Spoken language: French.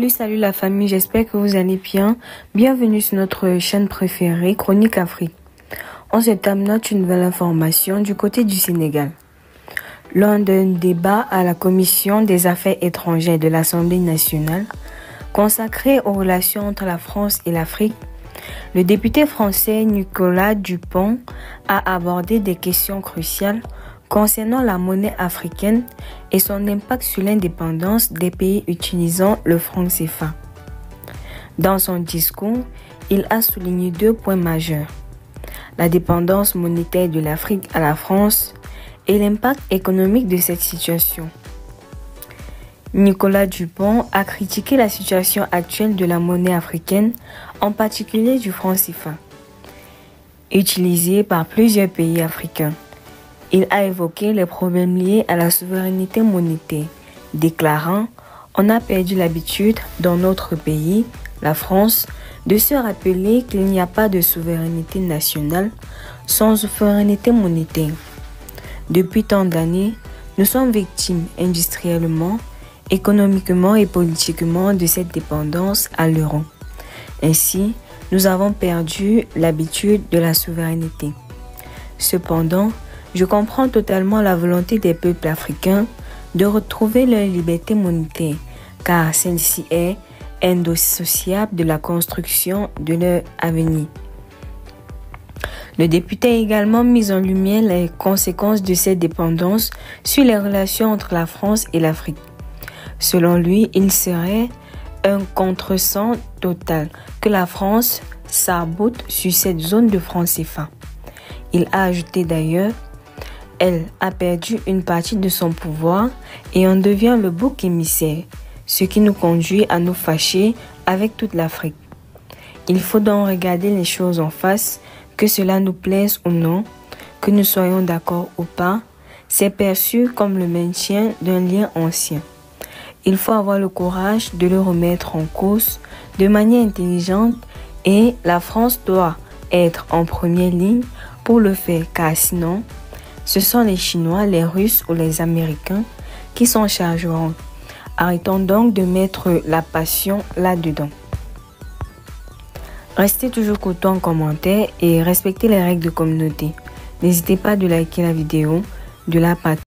Salut la famille, j'espère que vous allez bien. Bienvenue sur notre chaîne préférée, Chronique Afrique. On se note une nouvelle information du côté du Sénégal. Lors d'un débat à la Commission des Affaires étrangères de l'Assemblée nationale, consacré aux relations entre la France et l'Afrique, le député français Nicolas Dupont a abordé des questions cruciales concernant la monnaie africaine et son impact sur l'indépendance des pays utilisant le franc CFA. Dans son discours, il a souligné deux points majeurs: la dépendance monétaire de l'Afrique à la France et l'impact économique de cette situation. Nicolas Dupont a critiqué la situation actuelle de la monnaie africaine, en particulier du franc CFA, utilisé par plusieurs pays africains. Il a évoqué les problèmes liés à la souveraineté monétaire, déclarant « On a perdu l'habitude dans notre pays, la France, de se rappeler qu'il n'y a pas de souveraineté nationale sans souveraineté monétaire. Depuis tant d'années, nous sommes victimes industriellement, économiquement et politiquement de cette dépendance à l'euro. Ainsi, nous avons perdu l'habitude de la souveraineté. Cependant, je comprends totalement la volonté des peuples africains de retrouver leur liberté monétaire, car celle-ci est indissociable de la construction de leur avenir. Le député a également mis en lumière les conséquences de cette dépendance sur les relations entre la France et l'Afrique. Selon lui, il serait un contresens total que la France s'arc-boute sur cette zone de franc CFA. Il a ajouté d'ailleurs: elle a perdu une partie de son pouvoir et en devient le bouc émissaire, ce qui nous conduit à nous fâcher avec toute l'Afrique. Il faut donc regarder les choses en face, que cela nous plaise ou non, que nous soyons d'accord ou pas, c'est perçu comme le maintien d'un lien ancien. Il faut avoir le courage de le remettre en cause de manière intelligente et la France doit être en première ligne pour le faire, car sinon, ce sont les Chinois, les Russes ou les Américains qui s'en chargeront. Arrêtons donc de mettre la passion là-dedans. Restez toujours courtois en commentaire et respectez les règles de communauté. N'hésitez pas à liker la vidéo, de la partager.